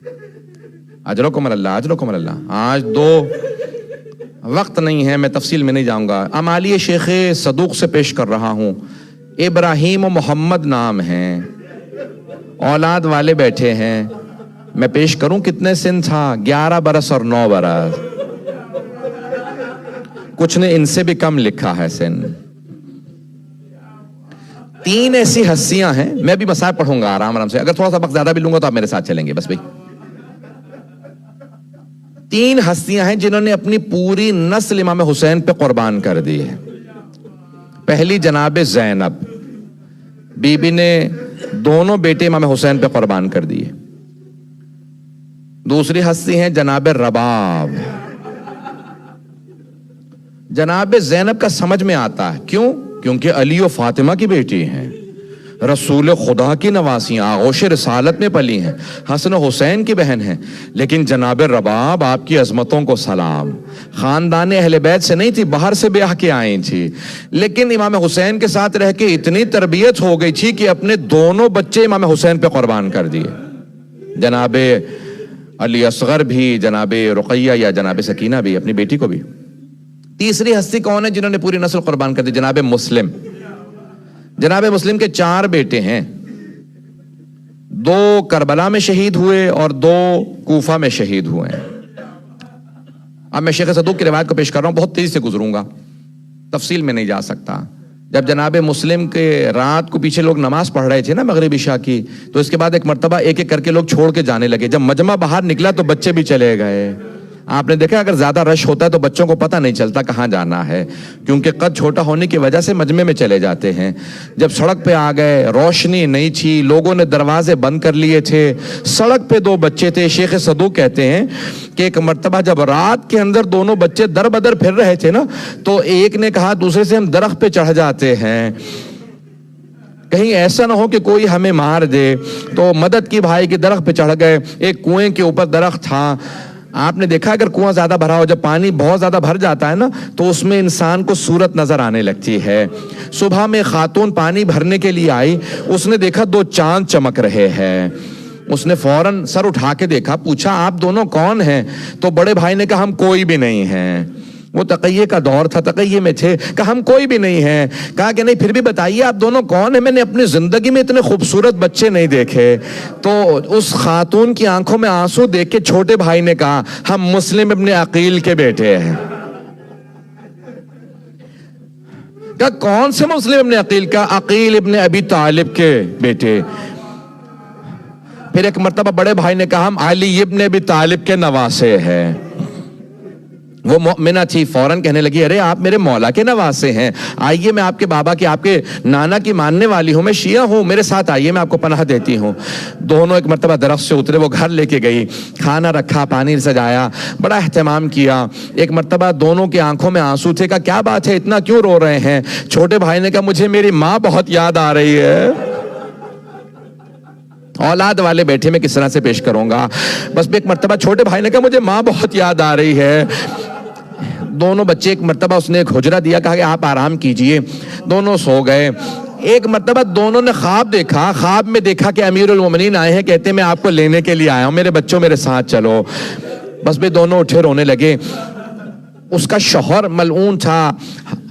اجرکم اللہ اجرکم اللہ۔ آج وقت نہیں ہے، میں تفصیل میں نہیں جاؤں گا۔ امالی شیخ صدوق سے پیش کر رہا ہوں۔ ابراہیم و محمد نام ہیں، اولاد والے بیٹھے ہیں۔ میں پیش کروں کتنے سن تھا؟ 11 برس اور 9 برس۔ کچھ نے ان سے بھی کم لکھا ہے سن۔ 3 ایسی ہستیاں ہیں، میں بھی مسائل پڑھوں گا آرام سے، اگر تھوڑا سا وقت زیادہ بھی لوں گا تو آپ میرے ساتھ چلیں گے بس بھائی۔ 3 ہستیاں ہیں جنہوں نے اپنی پوری نسل امام حسین پہ قربان کر دی ہے۔ پہلی جناب زینب بی بی نے دونوں بیٹے امام حسین پہ قربان کر دیے۔ دوسری ہستی ہیں جناب رباب۔ جناب زینب کا سمجھ میں آتا ہے، کیوں؟ کیونکہ علی و فاطمہ کی بیٹی ہیں، رسول خدا کی نواسیاں، آغوش رسالت میں پلی ہیں، حسن و حسین کی بہن ہیں۔ لیکن جناب رباب آپ کی عظمتوں کو سلام، خاندان اہل بیت سے نہیں تھی، باہر سے بیاہ کے آئی تھی، لیکن امام حسین کے ساتھ رہ کے اتنی تربیت ہو گئی تھی کہ اپنے دونوں بچے امام حسین پہ قربان کر دیے۔ جناب علی اصغر بھی، جناب رقیہ یا جناب سکینہ بھی، اپنی بیٹی کو بھی۔ تیسری ہستی کون ہے جنہوں نے پوری نسل قربان کر دی؟ جناب مسلم۔ جناب مسلم کے 4 بیٹے ہیں، 2 کربلا میں شہید ہوئے اور 2 کوفہ میں شہید ہوئے ہیں۔ اب میں شیخ صدوق کی روایت کو پیش کر رہا ہوں، بہت تیزی سے گزروں گا، تفصیل میں نہیں جا سکتا۔ جب جناب مسلم کے رات کو پیچھے لوگ نماز پڑھ رہے تھے نا مغرب عشاء کی، تو اس کے بعد ایک مرتبہ ایک ایک کر کے لوگ چھوڑ کے جانے لگے۔ جب مجمع باہر نکلا تو بچے بھی چلے گئے۔ آپ نے دیکھا اگر زیادہ رش ہوتا ہے تو بچوں کو پتہ نہیں چلتا کہاں جانا ہے، کیونکہ قد چھوٹا ہونے کی وجہ سے مجمع میں چلے جاتے ہیں۔ جب سڑک پہ آ گئے، روشنی نہیں تھی، لوگوں نے دروازے بند کر لیے تھے، سڑک پہ 2 بچے تھے۔ شیخ صدوق کہتے ہیں کہ ایک مرتبہ جب رات کے اندر دونوں بچے در بدر پھر رہے تھے نا، تو ایک نے کہا دوسرے سے ہم درخت پہ چڑھ جاتے ہیں، کہیں ایسا نہ ہو کہ کوئی ہمیں مار دے۔ تو مدد کی بھائی کی، درخت پہ چڑھ گئے۔ ایک کنویں کے اوپر درخت تھا۔ آپ نے دیکھا اگر کنواں زیادہ بھرا ہو، جب پانی بہت زیادہ بھر جاتا ہے نا تو اس میں انسان کو صورت نظر آنے لگتی ہے۔ صبح میں خاتون پانی بھرنے کے لیے آئی، اس نے دیکھا 2 چاند چمک رہے ہیں۔ اس نے فوراً سر اٹھا کے دیکھا، پوچھا آپ دونوں کون ہیں؟ تو بڑے بھائی نے کہا ہم کوئی بھی نہیں ہیں۔ وہ تقیے کا دور تھا، تقیے میں تھے، کہا ہم کوئی بھی نہیں ہیں۔ کہا کہ نہیں پھر بھی بتائیے آپ دونوں کون ہیں؟ میں نے اپنی زندگی میں اتنے خوبصورت بچے نہیں دیکھے۔ تو اس خاتون کی آنکھوں میں آنسو دیکھ کے چھوٹے بھائی نے کہا ہم مسلم ابن عقیل کے بیٹے ہیں۔ کہا کون سے مسلم ابن عقیل؟ کا عقیل ابن ابی طالب کے بیٹے۔ پھر ایک مرتبہ بڑے بھائی نے کہا ہم علی ابن ابی طالب کے نواسے ہیں۔ وہ مؤمنہ تھی، فوراً کہنے لگی ارے آپ میرے مولا کے نواسے ہیں، آئیے میں آپ کے بابا کی، آپ کے نانا کی ماننے والی ہوں، میں شیعہ ہوں، میرے ساتھ آئیے میں آپ کو پناہ دیتی ہوں۔ دونوں ایک مرتبہ درخت سے اترے، وہ گھر لے کے گئی، کھانا رکھا، پانی سجایا، بڑا اہتمام کیا۔ ایک مرتبہ دونوں کی آنکھوں میں آنسو تھے، کہا کیا بات ہے اتنا کیوں رو رہے ہیں؟ چھوٹے بھائی نے کہا مجھے میری ماں بہت یاد آ رہی ہے۔ اولاد والے بیٹھے میں کس طرح سے پیش کروں گا، بس ایک مرتبہ چھوٹے بھائی نے کہا مجھے ماں بہت یاد آ رہی ہے۔ دونوں بچے ایک مرتبہ اس نے ایک حجرہ دیا، کہا کہ آپ آرام کیجئے۔ دونوں سو گئے۔ ایک مرتبہ دونوں نے خواب دیکھا، خواب میں دیکھا کہ امیر المومنین آئے ہیں، کہتے ہیں میں آپ کو لینے کے لیے آیا ہوں، میرے بچوں میرے ساتھ چلو۔ بس بھی دونوں اٹھے رونے لگے۔ اس کا شوہر ملعون تھا،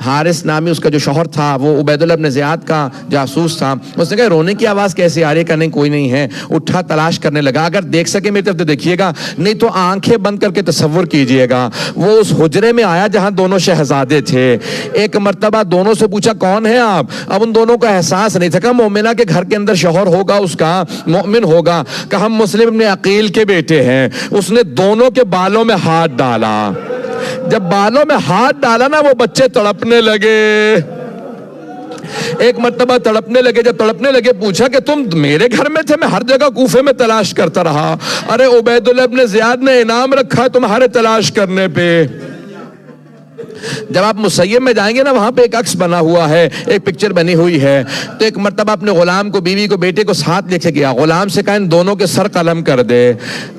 حارث نامی اس کا جو شوہر تھا وہ عبید اللہ بن زیاد کا جاسوس تھا۔ اس نے کہا رونے کی آواز کیسے آ رہی ہے؟ کہ نہیں کوئی نہیں ہے۔ اٹھا تلاش کرنے لگا، اگر دیکھ سکے میری طرف تو دیکھیے گا، نہیں تو آنکھیں بند کر کے تصور کیجئے گا۔ وہ اس حجرے میں آیا جہاں دونوں شہزادے تھے۔ ایک مرتبہ دونوں سے پوچھا کون ہیں آپ؟ اب ان دونوں کو احساس نہیں تھا، کہا مومنہ کے گھر کے اندر شوہر ہوگا اس کا، مومن ہوگا۔ کہا ہم مسلم ابن عقیل کے بیٹے ہیں۔ اس نے دونوں کے بالوں میں ہاتھ ڈالا، جب بالوں میں ہاتھ ڈالا نا وہ بچے تڑپنے لگے۔ ایک مرتبہ تڑپنے لگے، جب تڑپنے لگے پوچھا کہ تم میرے گھر میں تھے؟ میں ہر جگہ کوفے میں تلاش کرتا رہا۔ ارے عبید اللہ ابن زیاد نے انعام رکھا ہے تمہارے تلاش کرنے پہ۔ جب آپ مسیب میں جائیں گے نا وہاں پہ ایک عکس بنا ہوا ہے, ایک پکچر بنی ہوئی ہے, تو ایک مرتبہ اپنے غلام کو, بیوی کو, بیٹے کو ساتھ لے کے گیا, غلام سے کہا ان دونوں کے سر قلم کر دے.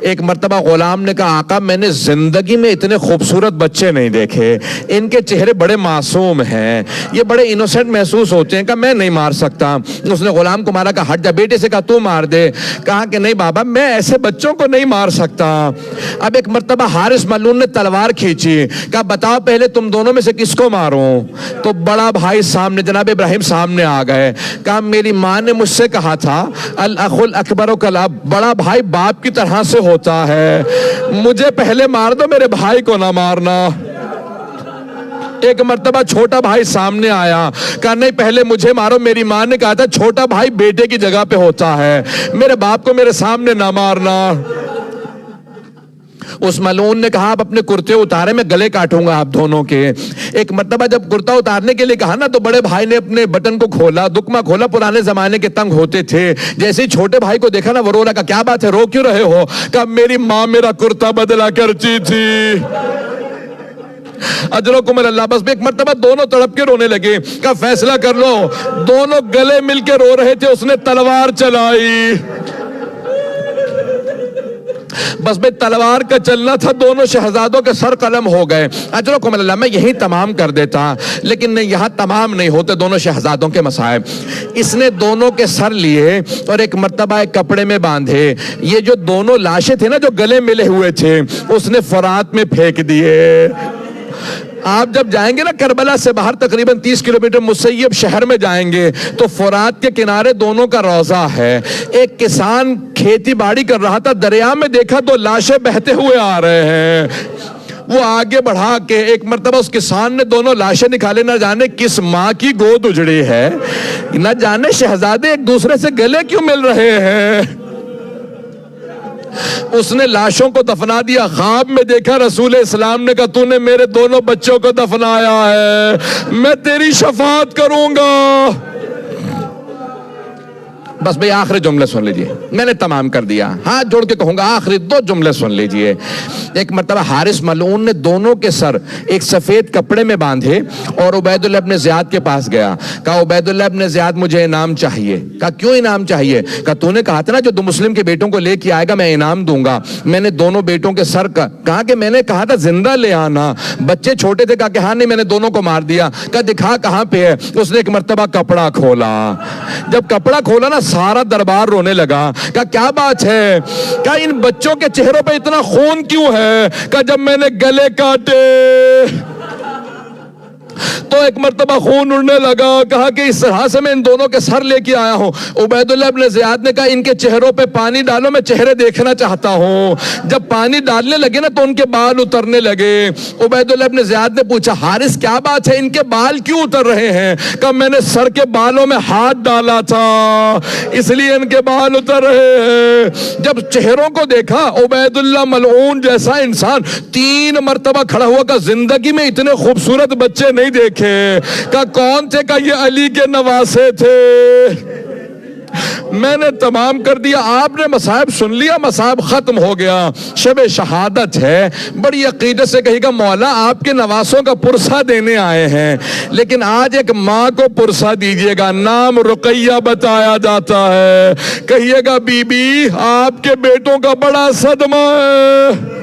ایک مرتبہ غلام نے کہا آقا میں نے زندگی میں اتنے خوبصورت بچے نہیں دیکھے, ان کے چہرے بڑے معصوم ہیں, یہ بڑے انوسنٹ محسوس ہوتے ہیں, کہا میں نہیں مار سکتا. اس نے غلام کو مارا, کہا ہٹ جا. بیٹے سے کہا تو مار دے, کہا کہ نہیں بابا میں ایسے بچوں کو نہیں مار سکتا. اب ایک مرتبہ حارث ملعون نے تلوار کھینچی, کہا بتاؤ پہلے تم دونوں میں سے کس کو ماروں. تو بڑا بھائی سامنے, جناب ابراہیم سامنے آ گئے, کہا میری ماں نے مجھ سے کہا تھا الاخ الاکبر کالاب, بڑا بھائی باپ کی طرح سے ہوتا ہے, مجھے پہلے مار دو, میرے بھائی کو نہ مارنا. ایک مرتبہ چھوٹا بھائی سامنے آیا, کہا نہیں پہلے مجھے مارو, میری ماں نے کہا تھا چھوٹا بھائی بیٹے کی جگہ پہ ہوتا ہے, میرے باپ کو میرے سامنے نہ مارنا. اس ملعون نے کہا آپ اپنے کرتے اتارے, میں گلے کاٹوں گا آپ دونوں کے. ایک مرتبہ جب کرتا اتارنے کے لیے کہا نا, تو بڑے بھائی نے اپنے بٹن کو کھولا, دکما کھولا, پرانے زمانے کے تنگ ہوتے تھے, جیسے ہی چھوٹے بھائی کو دیکھا نا وہ رو لگا. کیا بات ہے, رو کیوں رہے ہو؟ کہا میری ماں میرا کرتا بدلا کرتی تھی. اجرکم اللہ. بس ایک مرتبہ دونوں تڑپ کے رونے لگے, کہا فیصلہ کر لو. دونوں گلے مل کے رو رہے تھے, اس نے تلوار چلائی. بس بے تلوار کا چلنا تھا, دونوں شہزادوں کے سر قلم ہو گئے. اجرکم اللہ. میں یہی تمام کر دیتا, لیکن نہیں, یہاں تمام نہیں ہوتے دونوں شہزادوں کے مصائب. اس نے دونوں کے سر لیے اور ایک مرتبہ ایک کپڑے میں باندھے. یہ جو دونوں لاشیں تھے نا جو گلے ملے ہوئے تھے, اس نے فرات میں پھینک دیے. آپ جب جائیں گے نا کربلا سے باہر تقریباً 30 کلومیٹر مسیب شہر میں جائیں گے, تو فرات کے کنارے دونوں کا روضہ ہے. ایک کسان کھیتی باڑی کر رہا تھا, دریا میں دیکھا تو لاشیں بہتے ہوئے آ رہے ہیں. وہ آگے بڑھا کے ایک مرتبہ اس کسان نے دونوں لاشیں نکالے, نہ جانے کس ماں کی گود اجڑی ہے, نہ جانے شہزادے ایک دوسرے سے گلے کیوں مل رہے ہیں. اس نے لاشوں کو دفنا دیا. خواب میں دیکھا رسول اسلام نے کہا تو نے میرے دونوں بچوں کو دفنایا ہے, میں تیری شفاعت کروں گا. بس بھئی آخری جملے سن لیجئے, میں نے تمام کر دیا. ہاتھ جوڑ کے کہوں گا آخری 2 جملے سن لیجئے. ایک مرتبہ حارث ملعون نے دونوں کے سر ایک سفید کپڑے میں باندھے اور عبید اللہ ابن زیاد کے پاس گیا. کہا عبید اللہ ابن زیاد مجھے انعام چاہیے. کہا کیوں انعام چاہیے؟ کہا تو نے کہا تھا نا جو 2 مسلم کے بیٹوں کو لے کے آئے گا میں انعام دوں گا. میں نے دونوں بیٹوں کے سر کا, کہا کہ میں نے کہا تھا زندہ لے آنا, بچے چھوٹے تھے. کہا کہ ہاں نہیں میں نے دونوں کو مار دیا. کہا دکھا کہاں پہ ہے. اس نے ایک مرتبہ کپڑا کھولا. جب کپڑا کھولا نا سارا دربار رونے لگا. کہا کیا بات ہے؟ کہا ان بچوں کے چہروں پہ اتنا خون کیوں ہے؟ کہا جب میں نے گلے کاٹے تو ایک مرتبہ خون اڑنے لگا. کہا کہ اس طرح سے میں ان دونوں کے سر لے کے آیا ہوں. عبید اللہ ابن زیاد نے کہا ان کے چہروں پہ پانی ڈالو, میں چہرے دیکھنا چاہتا ہوں. جب پانی ڈالنے لگے نا تو ان کے بال اترنے لگے. عبید اللہ ابن زیاد نے پوچھا حارث کیا بات ہے, ان کے بال کیوں اتر رہے ہیں؟ کہا میں نے سر کے بالوں میں ہاتھ ڈالا تھا اس لیے ان کے بال اتر رہے ہیں. جب چہروں کو دیکھا عبید اللہ ملعون جیسا انسان 3 مرتبہ کھڑا ہوا. کہ زندگی میں اتنے خوبصورت بچے نہیں دیکھے. کہا کون تھے؟ کہا یہ علی کے نواسے تھے. میں نے تمام کر دیا. آپ نے مصائب سن لیا, مصائب ختم ہو گیا. شب شہادت ہے, بڑی عقیدت سے کہے گا مولا آپ کے نواسوں کا پرسہ دینے آئے ہیں, لیکن آج ایک ماں کو پرسہ دیجئے گا. نام رقیہ بتایا جاتا ہے, کہیے گا بی بی آپ کے بیٹوں کا بڑا صدمہ ہے.